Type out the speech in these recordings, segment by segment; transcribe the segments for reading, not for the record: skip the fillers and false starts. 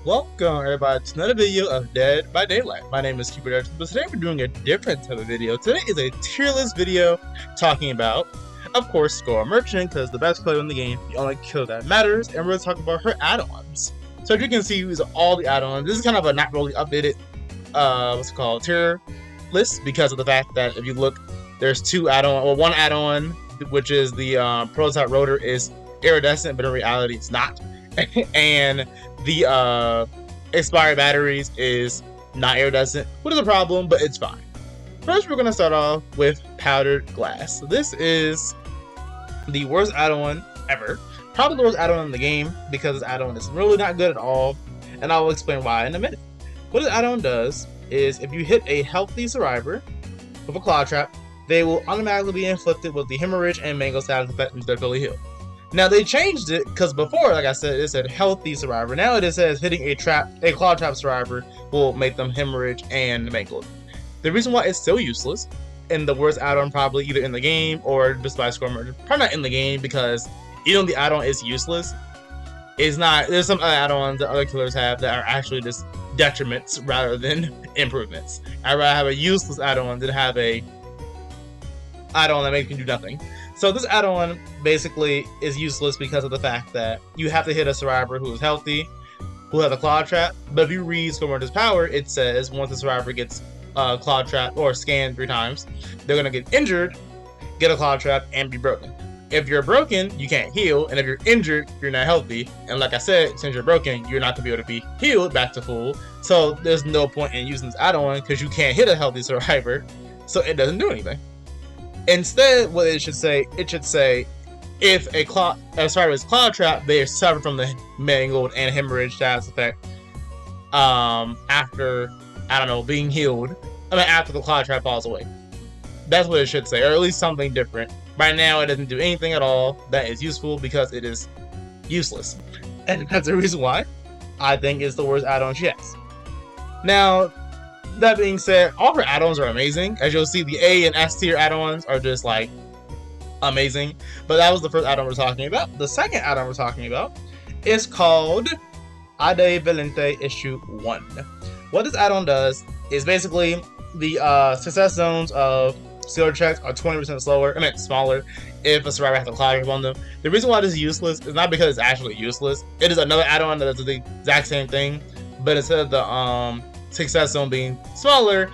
Welcome everybody to another video of Dead by Daylight. My name is Cubeproductions, but today we're doing a different type of video. Today is a tier list video talking about, of course, Score Merchant, because the best player in the game, the only killer that matters, and we're going to talk about her add-ons. So as you can see, these are all the add-ons. This is kind of a not really updated, tier list, because of the fact that if you look, there's two add-on, or one add-on, which is the prototype rotor is iridescent, but in reality it's not. And the expired batteries is not iridescent, which is a problem, but it's fine. First, we're going to start off with powdered glass. So this is the worst add-on ever. Probably the worst add-on in the game, because this add-on is really not good at all, and I will explain why in a minute. What this add-on does is, if you hit a healthy survivor with a claw trap, they will automatically be inflicted with the hemorrhage and mango status effect until they're fully healed. Now they changed it because before, like I said, it said healthy survivor. Now it says hitting a claw trap survivor will make them hemorrhage and mangled. The reason why it's still useless, and the worst add-on probably either in the game or just by Score Merchant, probably not in the game, because even the add-on is useless. It's not. There's some other add-ons that other killers have that are actually just detriments rather than improvements. I'd rather have a useless add-on than have a add-on that makes me do nothing. So this add-on basically is useless because of the fact that you have to hit a survivor who is healthy, who has a claw trap. But if you read Score Merchant's power, it says once the survivor gets claw trap or scanned 3 times, they're gonna get injured, get a claw trap, and be broken. If you're broken, you can't heal, and if you're injured, you're not healthy. And like I said, since you're broken, you're not gonna be able to be healed back to full. So there's no point in using this add-on because you can't hit a healthy survivor, so it doesn't do anything. Instead, what it should say, if a survivor's claw trap, they suffer from the mangled and hemorrhage status effect after, I don't know, being healed. I mean, after the claw trap falls away. That's what it should say, or at least something different. Right now, it doesn't do anything at all that is useful because it is useless. And that's the reason why I think it's the worst add-on she has. Now, that being said, all her add-ons are amazing. As you'll see, the A and S tier add-ons are just like amazing. But that was the first add-on we're talking about. The second add-on we're talking about is called Ade Valente Issue 1. What this add-on does is basically the success zones of skill checks are 20% smaller if a survivor has a claw trap on them. The reason why this is useless is not because it's actually useless. It is another add-on that does the exact same thing, but instead of the success zone being smaller,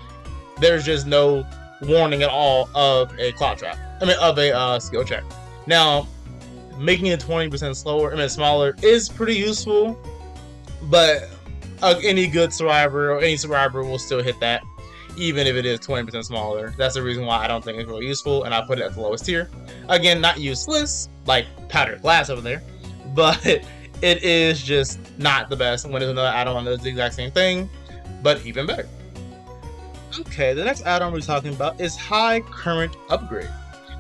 there's just no warning at all of a claw trap. Of a skill check. Now, making it 20% smaller is pretty useful, but any good survivor or any survivor will still hit that, even if it is 20% smaller. That's the reason why I don't think it's really useful, and I put it at the lowest tier. Again, not useless like powdered glass over there, but it is just not the best when there's another add-on that does the exact same thing, but even better. Okay, the next add-on we're talking about is High Current Upgrade.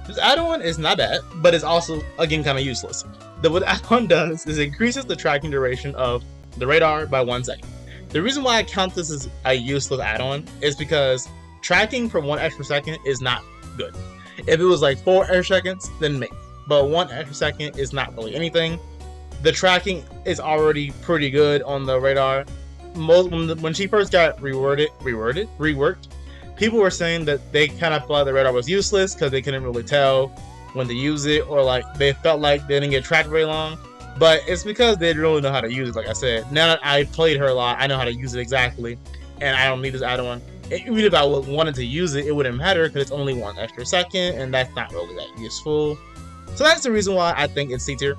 This add-on is not bad, but it's also, again, kind of useless. What the add-on does is increases the tracking duration of the radar by 1 second. The reason why I count this as a useless add-on is because tracking for 1 extra second is not good. If it was like 4 extra seconds, then maybe. But 1 extra second is not really anything. The tracking is already pretty good on the radar. When she first got reworked, people were saying that they kind of thought the radar was useless because they couldn't really tell when to use it, or like they felt like they didn't get tracked very long. But it's because they didn't really know how to use it. Like I said, now that I played her a lot, I know how to use it exactly, and I don't need this add-on. Even if I wanted to use it, it wouldn't matter because it's only 1 extra second, and that's not really that useful. So that's the reason why I think it's C tier.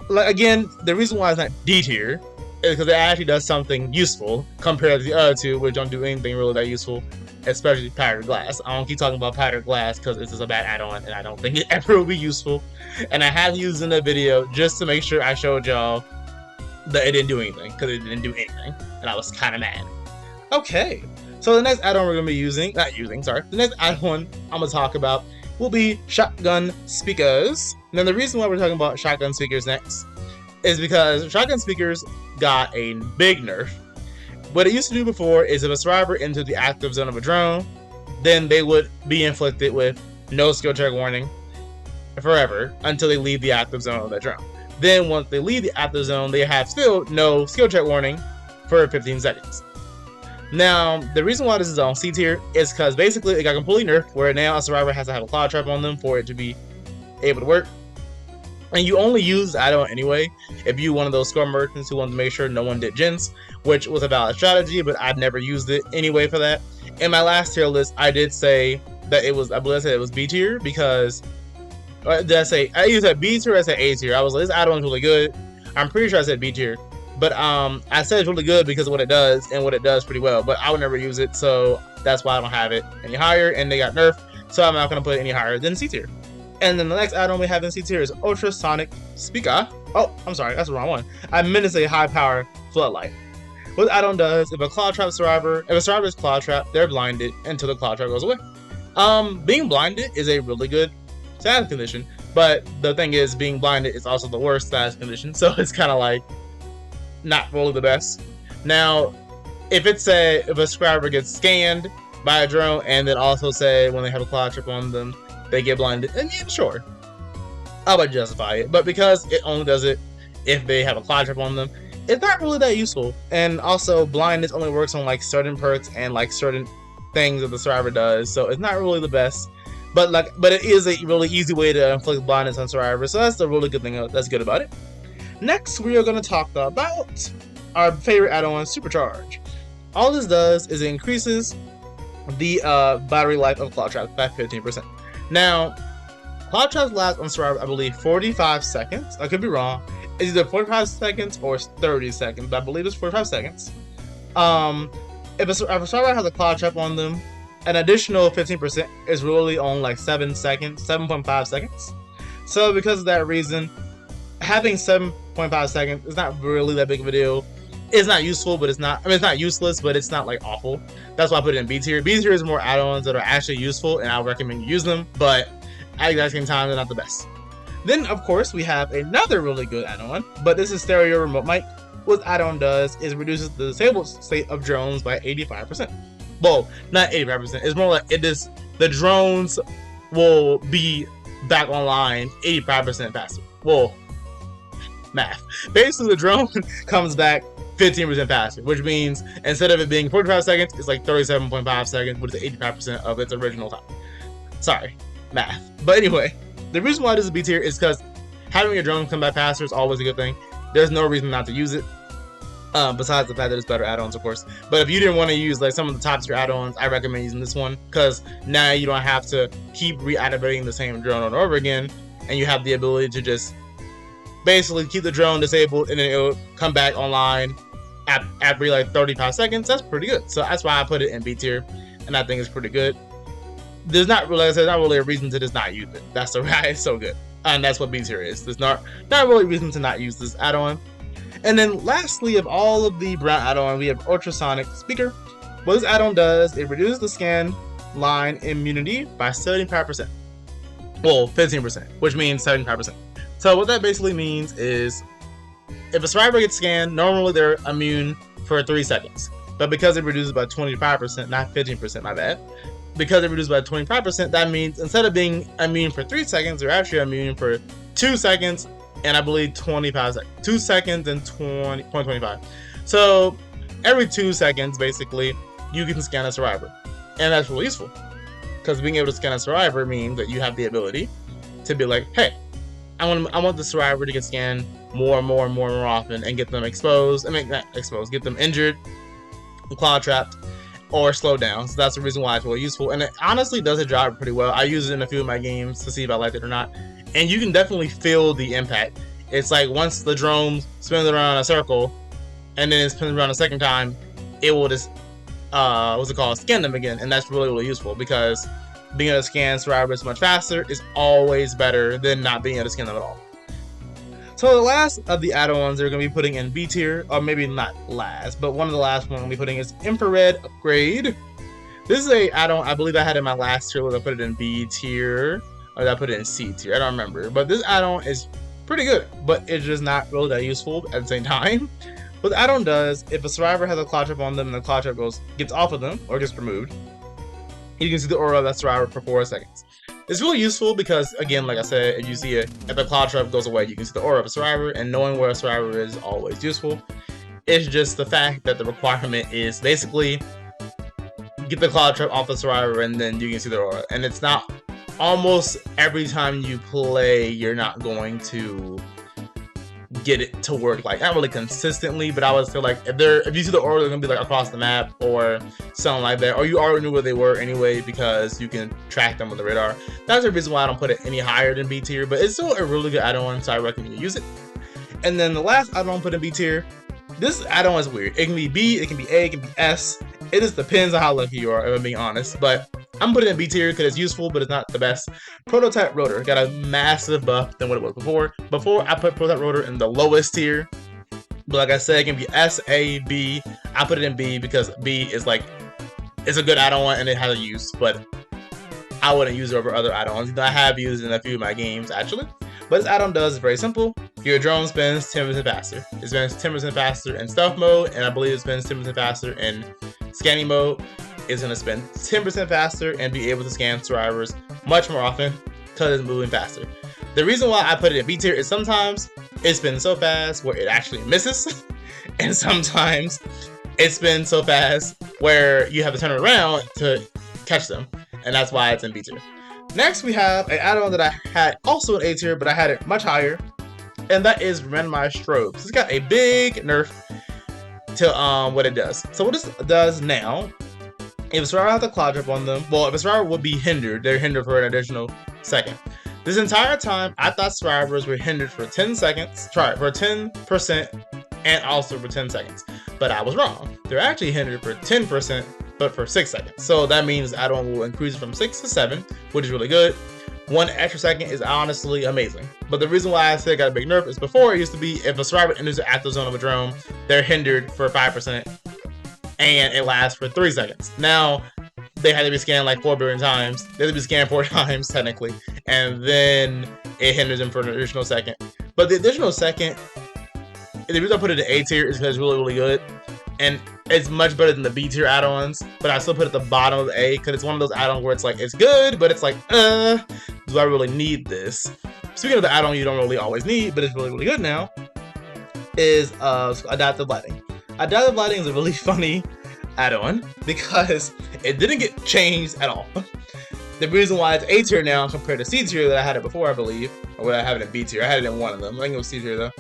Like, again, the reason why it's not D tier is because it actually does something useful compared to the other two, which don't do anything really that useful, especially powdered glass. I don't keep talking about powdered glass because it's just a bad add-on, and I don't think it ever will be useful. And I have used it in the video just to make sure I showed y'all that it didn't do anything, because it didn't do anything, and I was kind of mad. Okay, so the next add-on we're going to be the next add-on I'm going to talk about will be shotgun speakers. Now, the reason why we're talking about shotgun speakers next is because shotgun speakers got a big nerf. What it used to do before is if a survivor entered the active zone of a drone, then they would be inflicted with no skill check warning forever until they leave the active zone of that drone. Then once they leave the active zone, they have still no skill check warning for 15 seconds. Now, the reason why this is on C tier is because basically it got completely nerfed, where now a survivor has to have a Cloud Trap on them for it to be able to work. And you only use the add-on anyway if you one of those score merchants who wanted to make sure no one did gens, which was a valid strategy, but I've never used it anyway for that. In my last tier list, I did say that it was, I believe I said it was B tier because, did I say, I either said B tier or I said A tier. I was like, this add-on is really good. I'm pretty sure I said B tier. But I said it's really good because of what it does, and what it does pretty well. But I would never use it, so that's why I don't have it any higher, and they got nerfed, so I'm not going to put it any higher than C tier. And then the next add-on we have in C tier is Ultrasonic Speaker. Oh, I'm sorry, that's the wrong one. I meant to say High Power Floodlight. What the add-on does, if a Cloud Trap survivor, if a survivor is Cloud Trap, they're blinded until the Cloud Trap goes away. Being blinded is a really good status condition, but the thing is, being blinded is also the worst status condition, so it's kind of like not really the best. Now, if a survivor gets scanned by a drone, and then also say when they have a Cloud Trap on them, they get blinded, and yeah, sure, I would justify it. But because it only does it if they have a Cloud Trap on them, it's not really that useful. And also, blindness only works on like certain perks and like certain things that the survivor does, so it's not really the best. But it is a really easy way to inflict blindness on survivors, so that's the really good thing that's good about it. Next, we are going to talk about our favorite add-on, Supercharge. All this does is it increases the battery life of Cloud Traps by 15%. Now, Cloud Traps last on survivor, I believe, 45 seconds. I could be wrong. It's either 45 seconds or 30 seconds, but I believe it's 45 seconds. If a survivor has a Cloud Trap on them, an additional 15% is really on like 7.5 seconds. So because of that reason, having 7.5 seconds is not really that big of a deal. It's not useful, but it's not, I mean, it's not useless, but it's not like awful. That's why I put it in B tier. B tier is more add-ons that are actually useful, and I would recommend you use them, but at the same time, they're not the best. Then, of course, we have another really good add-on, but this is Stereo Remote Mic. What add-on does is reduces the disabled state of drones by 85%. Well, not 85%. It's more like it is, the drones will be back online 85% faster. Well, math. Basically, the drone comes back 15% faster, which means instead of it being 45 seconds, it's like 37.5 seconds, which is 85% of its original time. Sorry, math. But anyway, the reason why this is B tier is because having a drone come back faster is always a good thing. There's no reason not to use it, besides the fact that it's better add-ons, of course. But if you didn't want to use like some of the top tier add-ons, I recommend using this one, because now you don't have to keep reactivating the same drone over and over again, and you have the ability to just basically keep the drone disabled, and then it'll come back online after like 35 seconds. That's pretty good. So that's why I put it in B tier, and I think it's pretty good. There's not really, like I said, not really a reason to just not use it. That's the right. It's so good, and that's what B tier is. There's not really a reason to not use this add-on. And then lastly, of all of the brown add-on, we have Ultrasonic Speaker. What this add-on does, it reduces the scan line immunity by 75%. Well, 15%, which means 75%. So what that basically means is, if a survivor gets scanned, normally they're immune for 3 seconds. But because it reduces by 25%, not 15%, my bad. Because it reduces by 25%, that means instead of being immune for 3 seconds, they're actually immune for 2 seconds, and I believe 25 seconds. 2 seconds and 25. So every 2 seconds, basically, you can scan a survivor. And that's really useful, because being able to scan a survivor means that you have the ability to be like, hey, I want the survivor to get scanned more and more often, and get them exposed. I mean, not exposed, get them injured, Cloud Trapped, or slowed down. So that's the reason why it's really useful. And it honestly does a job pretty well. I use it in a few of my games to see if I like it or not. And you can definitely feel the impact. It's like once the drone spins around in a circle, and then it spins around a second time, it will just, scan them again. And that's really, really useful, because being able to scan survivors much faster is always better than not being able to scan them at all. So the last of the add-ons they're going to be putting in B tier, or maybe not last, but one of the last ones I'm going to be putting is Infrared Upgrade. This is a add-on I believe I had in my last tier, where I put it in B tier, or did I put it in C tier? I don't remember. But this add-on is pretty good, but it's just not really that useful at the same time. What the add-on does, if a survivor has a Cloud Trap on them and the Cloud Trap gets off of them, or gets removed, you can see the aura of that survivor for 4 seconds. It's really useful because, again, like I said, if you see it, if the Cloud Trap goes away, you can see the aura of a survivor, and knowing where a survivor is always useful. It's just the fact that the requirement is basically get the Cloud Trap off the survivor and then you can see the aura. And it's not almost every time you play, you're not going to get it to work, like not really consistently, but I would feel like if you see the aura, they're gonna be like across the map or something like that, or you already knew where they were anyway because you can track them with the radar. That's the reason why I don't put it any higher than B tier, but it's still a really good add-on, so I recommend you use it. And then the last add-on put in B tier, this add-on is weird. It can be B, it can be A, it can be S. It just depends on how lucky you are, if I'm being honest. But I'm putting it in B tier because it's useful, but it's not the best. Prototype Rotor got a massive buff than what it was before. Before, I put Prototype Rotor in the lowest tier. But like I said, it can be S, A, B. I put it in B because B is like, it's a good add-on and it has a use, but I wouldn't use it over other add-ons. I have used it in a few of my games, actually. But this add-on does is very simple. Your drone spins 10% faster. It spins 10% faster in stealth mode, and I believe it spins 10% faster in scanning mode. It's going to spin 10% faster and be able to scan survivors much more often because it's moving faster. The reason why I put it in B tier is sometimes it spins so fast where it actually misses, and sometimes it spins so fast where you have to turn around to catch them, and that's why it's in B tier. Next, we have an add-on that I had also in A tier, but I had it much higher, and that is randomized strobes. It's got a big nerf to what it does. So what this does now, if a survivor has a Cloud Trap on them, well, if a survivor would be hindered, they're hindered for an additional second. This entire time, I thought survivors were hindered for 10 seconds, for 10%, and also for 10 seconds. But I was wrong. They're actually hindered for 10%, but for 6 seconds. So that means the add-on will increase from 6 to 7, which is really good. 1 extra second is honestly amazing. But the reason why I said it got a big nerf is before it used to be if a survivor enters the active zone of a drone, they're hindered for 5%, and it lasts for 3 seconds. Now, they had to be scanned like 4 billion times. They had to be scanned 4 times, technically. And then it hinders them for an additional second. But the additional second, the reason I put it in A tier is because it's really, really good. And it's much better than the B tier add-ons, but I still put it at the bottom of A because it's one of those add-ons where it's like, it's good, but it's like, do I really need this? Speaking of the add-on you don't really always need, but it's really, really good now, is Adaptive Lighting. Adaptive Lighting is a really funny add-on because it didn't get changed at all. The reason why it's A tier now compared to C tier that I had it before, I believe, or would I have it in B tier? I had it in one of them. I think it was C tier though.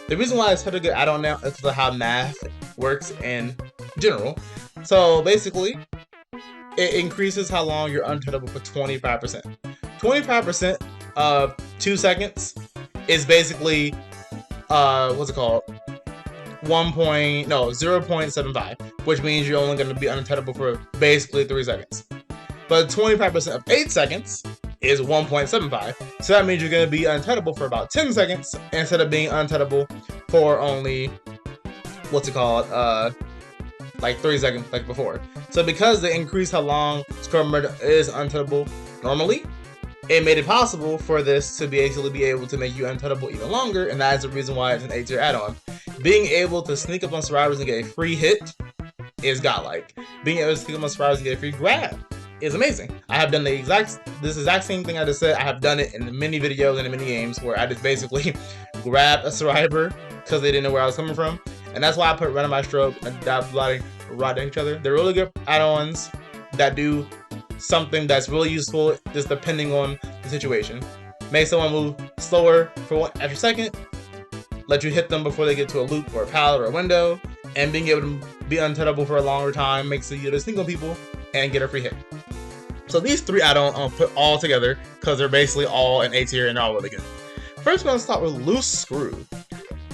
The reason why it's such a good add-on now is because of how math works in general. So basically, it increases how long you're untouchable for 25%. 25% of 2 seconds is basically, what's it called? 0.75, which means you're only going to be untouchable for basically 3 seconds. But 25% of 8 seconds is 1.75. So that means you're going to be untouchable for about 10 seconds instead of being untouchable for only, what's it called, like 3 seconds like before. So because they increased how long Scrubber is untouchable normally, it made it possible for this to basically be able to make you untouchable even longer, and that is the reason why it's an A tier add-on. Being able to sneak up on survivors and get a free hit is godlike. Being able to sneak up on survivors and get a free grab is amazing. I have done this exact same thing I just said. I have done it in many videos and in many games where I just basically grabbed a survivor because they didn't know where I was coming from. And that's why I put Randomized Strobe and Adaptive Lighting right next to each other. They're really good add-ons that do something that's really useful just depending on the situation. Make someone move slower for 1 extra second, let you hit them before they get to a loop or a pallet or a window, and being able to be untouchable for a longer time makes it you to sneak on people and get a free hit. So these 3 add-ons I'll put all together because they're basically all in A tier and they're all really good. First, we're going to start with Loose Screw.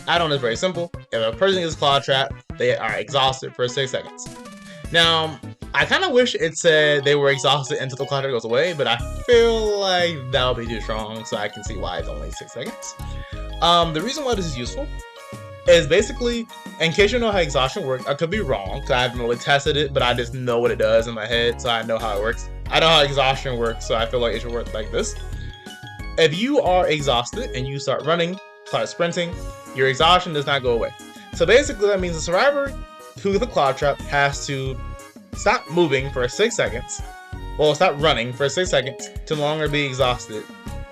Add-on is very simple. If a person gets Cloud Trap, they are exhausted for 6 seconds. Now, I kind of wish it said they were exhausted until the Cloud Trap goes away, but I feel like that would be too strong, so I can see why it's only 6 seconds. The reason why this is useful is basically, in case you know how exhaustion works, I could be wrong, because I haven't really tested it, but I just know what it does in my head, so I know how it works. I know how exhaustion works, so I feel like it should work like this. If you are exhausted and you start running, start sprinting, your exhaustion does not go away. So basically that means the survivor who gets the Cloud Trap has to stop moving for 6 seconds, well, stop running for 6 seconds to no longer be exhausted.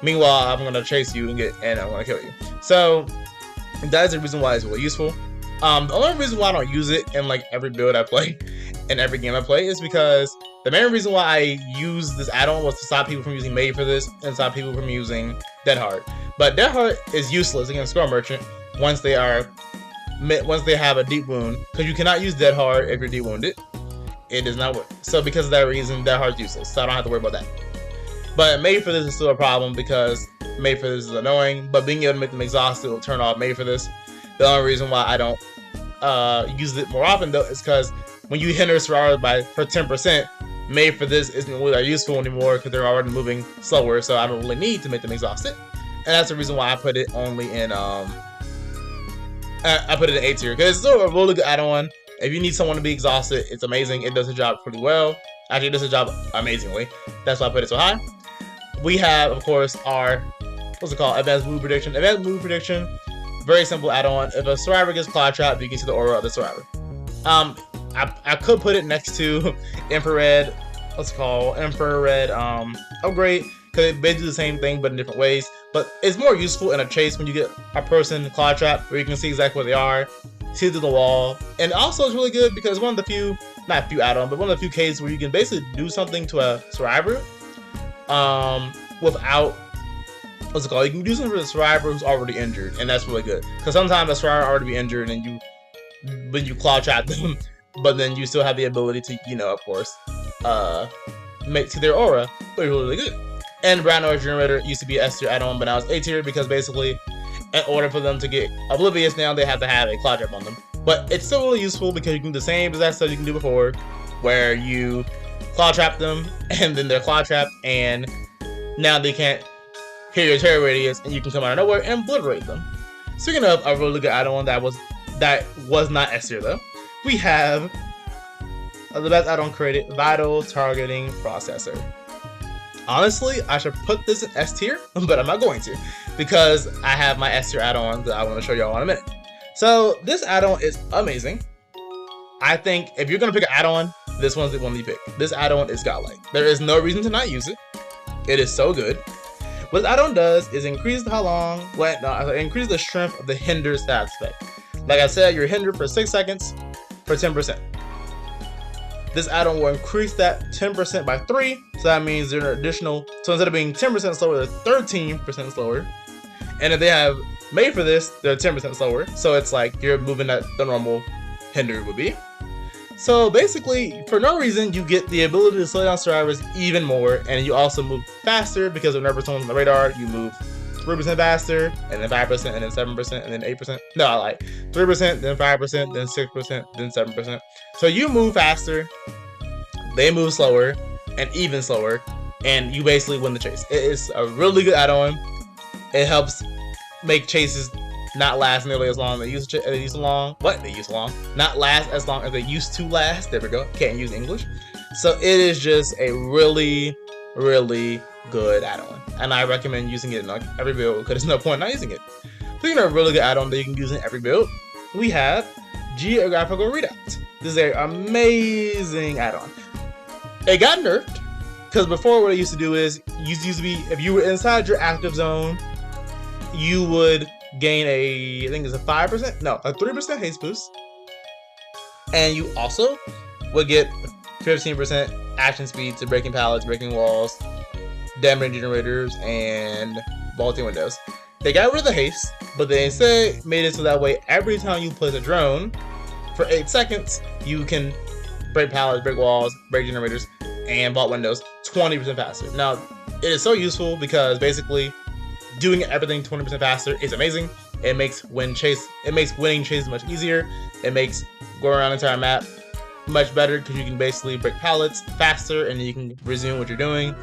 Meanwhile, I'm going to chase you and I'm going to kill you. So that is the reason why it's really useful. The only reason why I don't use it in like every build I play, in every game I play, is because the main reason why I use this add-on was to stop people from using Made for this and stop people from using Dead Hard. But Dead Hard is useless against Skull Merchant once they have a deep wound, because you cannot use Dead Hard if you're deep wounded. It does not work. So because of that reason, Dead Hard's useless. So I don't have to worry about that. But Made for this is still a problem because Made for this is annoying. But being able to make them exhausted will turn off Made for this. The only reason why I don't use it more often though is because when you hinder survivors for 10%, Made for this isn't really that useful anymore because they're already moving slower, so I don't really need to make them exhausted. And that's the reason why I put it only in I put it in A tier, because it's still a really good add-on. If you need someone to be exhausted, it's amazing. It does the job pretty well. Actually, it does the job amazingly. That's why I put it so high. We have, of course, our advanced move prediction. Advanced move prediction, very simple add-on. If a survivor gets claw trapped, you can see the aura of the survivor. I could put it next to infrared upgrade, because they do the same thing but in different ways. But it's more useful in a chase when you get a person claw trapped where you can see exactly where they are, see through the wall. And also it's really good because one of the few, not few add-on, but one of the few cases where you can basically do something to a survivor without, you can do something for the survivor who's already injured, and that's really good. Because sometimes a survivor already be injured and you claw trap them, but then you still have the ability to, of course, see their aura, but it's really good. And Brown Noise Generator used to be S tier add-on, but now it's A tier because basically, in order for them to get Oblivious now, they have to have a claw trap on them. But it's still really useful because you can do the same exact stuff you can do before, where you claw trap them, and then they're claw trapped, and now they can't hear your terror radius, and you can come out of nowhere and obliterate them. Speaking of a really good add-on that was not S tier though, we have the best add-on created, Vital Targeting Processor. Honestly, I should put this in S tier, but I'm not going to, because I have my S tier add-on that I want to show y'all in a minute. So this add-on is amazing. I think if you're gonna pick an add-on, this one's the one you pick. This add-on is godlike. There is no reason to not use it. It is so good. What this add-on does is increase increase the strength of the hinder stat effect. Like I said, you're hindered for 6 seconds for 10%. This add-on will increase that 10% by 3, so that means they're an additional, so instead of being 10% slower, they're 13% slower. And if they have Made for this, they're 10% slower, so it's like you're moving at the normal hinder would be. So basically, for no reason, you get the ability to slow down survivors even more, and you also move faster because whenever someone's on the radar, you move 3% faster, and then 5%, and then 7%, and then 8%. No, I like 3%, then 5%, then 6%, then 7%. So you move faster, they move slower, and even slower, and you basically win the chase. It is a really good add-on. It helps make chases not last nearly as long as they used to not last as long as they used to last. There we go. Can't use English. So it is just a really, really good add-on, and I recommend using it in like every build because there's no point not using it. Speaking of a really good add-on that you can use in every build, we have Geographical Readout. This is an amazing add-on. It got nerfed because before what it used to do is used to be if you were inside your active zone, you would gain a 3% haste boost, and you also would get 15% action speed to breaking pallets, breaking walls, damaging generators, and vaulting windows. They got rid of the haste, but they instead made it so that way every time you place a drone for 8 seconds, you can break pallets, break walls, break generators, and vault windows 20% faster. Now, it is so useful because basically doing everything 20% faster is amazing. It makes winning chases much easier. It makes going around the entire map much better because you can basically break pallets faster and you can resume what you're doing.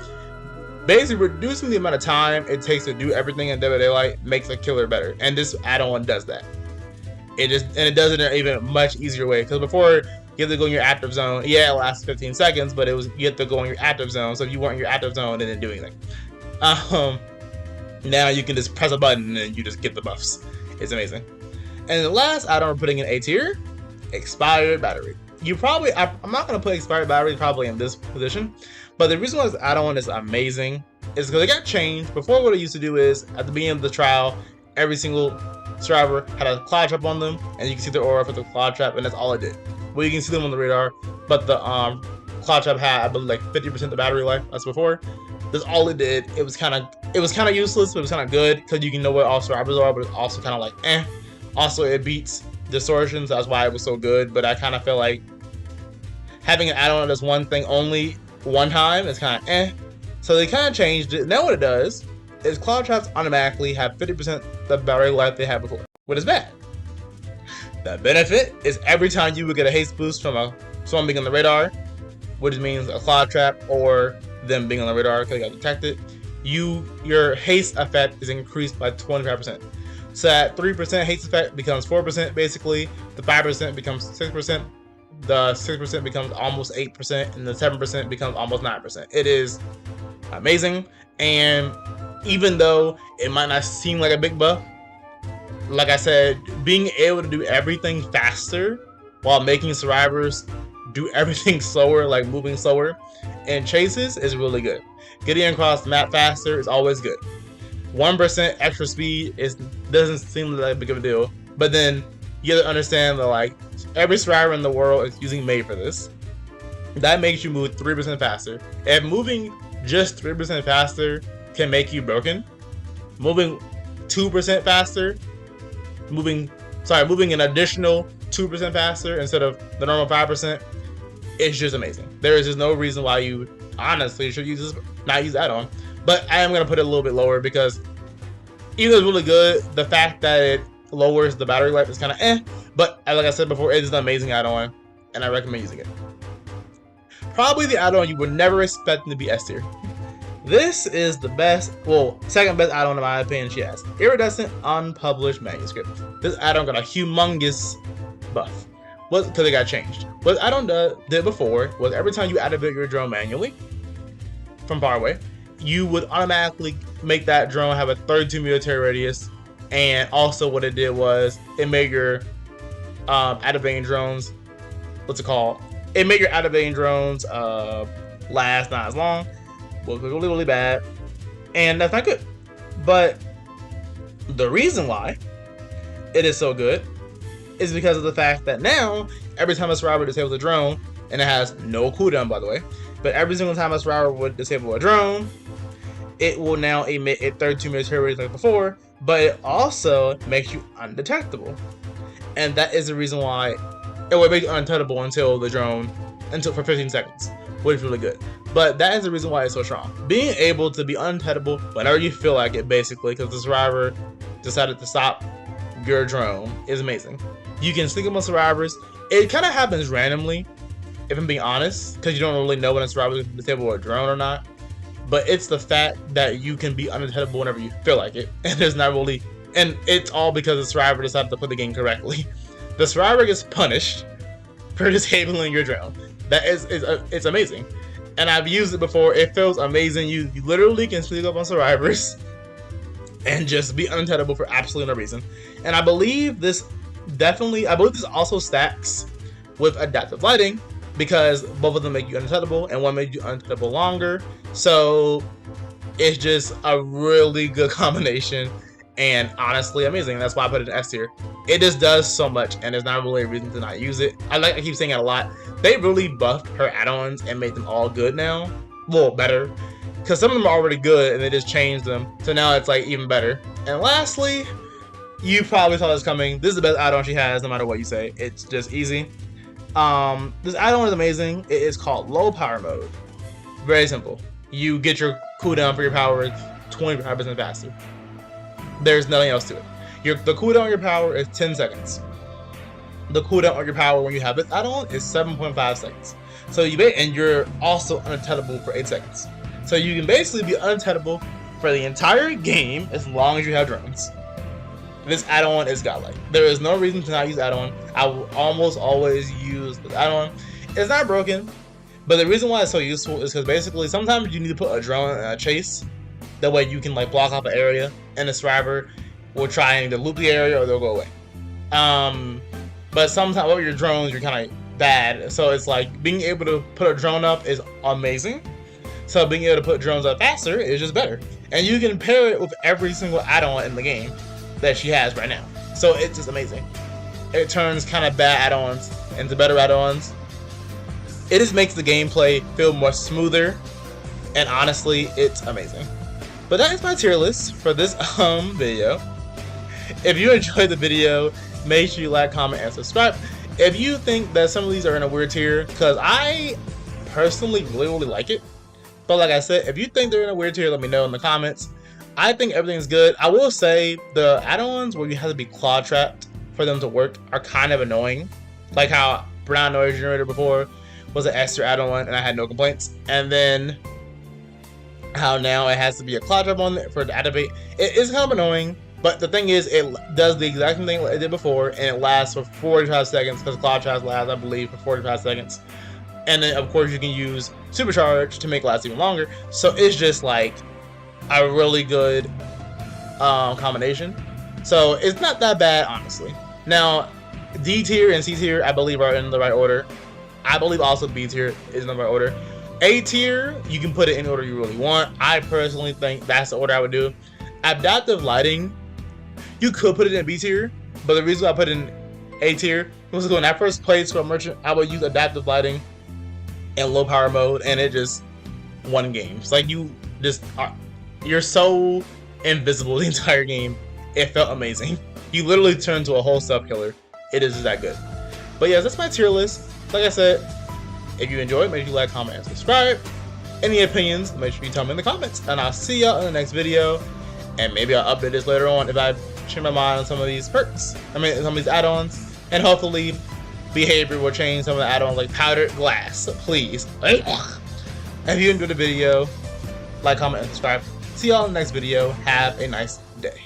Basically, reducing the amount of time it takes to do everything in Dead by Daylight makes a killer better, and this add-on does that. It does it in an even much easier way, because before you have to go in your active zone. Yeah, it lasts 15 seconds, but you have to go in your active zone. So if you weren't in your active zone, it didn't do anything. Now you can just press a button and you just get the buffs. It's amazing. And the last add-on we're putting in A tier, Expired Battery. I'm not gonna put Expired Battery probably in this position, but the reason why this add-on is amazing is because it got changed. Before, what it used to do is at the beginning of the trial, every single survivor had a cloud trap on them, and you can see their aura for the cloud trap, and that's all it did. Well, you can see them on the radar, but the cloud trap had, I believe, like 50% of the battery life as before. That's all it did. It was kind of useless, but it was kind of good because you can know what all survivors are, but it's also kind of like eh. Also, it beats distortions. That's why it was so good. But I kind of feel like having an add-on that's one thing only one time is kind of eh. So they kind of changed it. Now what it does is cloud traps automatically have 50% the battery life they had before, which is bad. The benefit is every time you would get a haste boost from someone being on the radar, which means a cloud trap or them being on the radar because they got detected, your haste effect is increased by 25%. So that 3% haste effect becomes 4% basically, the 5% becomes 6%, the 6% becomes almost 8%, and the 7% becomes almost 9%. It is amazing, and even though it might not seem like a big buff, like I said, being able to do everything faster while making survivors do everything slower, like moving slower, and chases is really good. Getting across the map faster is always good. 1% extra speed doesn't seem like big of a deal, but then you have to understand that like every survivor in the world is using May for this. That makes you move 3% faster. If moving just 3% faster can make you broken, moving 2% faster, moving an additional 2% faster instead of the normal 5%, it's just amazing. There is just no reason why you honestly should not use add-on. But I am going to put it a little bit lower because even though it's really good, the fact that it lowers the battery life is kind of eh. But like I said before, it is an amazing add-on, and I recommend using it. Probably the add-on you would never expect to be S tier. This is the best, well, second best add-on in my opinion she has. Iridescent Unpublished Manuscript. This add-on got a humongous buff. Because it got changed. What add-on did before was every time you activate your drone manually from far away, you would automatically make that drone have a 32 military radius, and also what it did was it made your activating drones, it made your activating drones last not as long, was really, really bad, and that's not good. But the reason why it is so good is because of the fact that now, every time a survivor disables a drone, and it has no cooldown by the way, but every single time a survivor would disable a drone, it will now emit a 32 military radius like before, but it also makes you undetectable. And that is the reason why it will make you untouchable until for 15 seconds, which is really good. But that is the reason why it's so strong. Being able to be untouchable whenever you feel like it, basically, because the survivor decided to stop your drone, is amazing. You can sync up on survivors. It kind of happens randomly, if I'm being honest, because you don't really know when a survivor is disable a drone or not. But it's the fact that you can be undetectable whenever you feel like it, and there's not really, and it's all because the survivor decided to play the game correctly. The survivor gets punished for disabling your drone. That it's amazing, and I've used it before. It feels amazing. You literally can sneak up on survivors and just be undetectable for absolutely no reason. And I believe this also stacks with adaptive lighting, because both of them make you undetectable, and one made you undetectable longer. So it's just a really good combination, and honestly amazing. That's why I put it in S tier. It just does so much, and there's not really a reason to not use it. I keep saying it a lot. They really buffed her add-ons and made them all good now. Well, better. Because some of them are already good, and they just changed them. So now it's like even better. And lastly, you probably saw this coming. This is the best add-on she has, no matter what you say. It's just easy. This add-on is amazing. It is called low power mode. Very simple. You get your cooldown for your power 25% faster. There's nothing else to it. The cooldown on your power is 10 seconds. The cooldown on your power when you have this add-on is 7.5 seconds. So you're also undetectable for 8 seconds. So you can basically be undetectable for the entire game as long as you have drones. This add-on is godlike. There is no reason to not use add-on. I will almost always use the add-on. It's not broken, but the reason why it's so useful is because basically sometimes you need to put a drone in a chase. That way you can like block off an area, and the survivor will try and either loop the area or they'll go away. But sometimes with your drones, you're kind of bad. So it's like being able to put a drone up is amazing. So being able to put drones up faster is just better. And you can pair it with every single add-on in the game that she has right now. So it's just amazing. It turns kind of bad add-ons into better add-ons. It just makes the gameplay feel more smoother, and honestly, it's amazing. But that is my tier list for this video. If you enjoyed the video, make sure you like, comment, and subscribe. If you think that some of these are in a weird tier, because I personally really like it, but like I said, if you think they're in a weird tier, let me know in the comments. I think everything's good. I will say the add-ons where you have to be claw trapped for them to work are kind of annoying. Like how Brown Noise Generator before was an extra add-on and I had no complaints. And then how now it has to be a claw trap on it for it to activate. It is kind of annoying, but the thing is it does the exact same thing it did before, and it lasts for 45 seconds because claw traps last, I believe, for 45 seconds. And then of course you can use Supercharge to make it last even longer. So it's just like a really good combination. So it's not that bad, honestly. Now, D tier and C tier, I believe, are in the right order. I believe also B tier is in the right order. A tier, you can put it in order you really want. I personally think that's the order I would do. Adaptive lighting, you could put it in B tier, but the reason I put it in A tier was when I first played Scrub Merchant, I would use adaptive lighting in low power mode, and it just won games. Like you're so invisible the entire game. It felt amazing. You literally turn into a whole sub killer. It is that good. But yeah, that's my tier list. Like I said, if you enjoyed, make sure you like, comment, and subscribe. Any opinions, make sure you tell me in the comments. And I'll see y'all in the next video. And maybe I'll update this later on if I change my mind on some of these perks. Some of these add-ons. And hopefully, behavior will change some of the add-ons like powdered glass. Please. If you enjoyed the video, like, comment, and subscribe. See y'all in the next video. Have a nice day.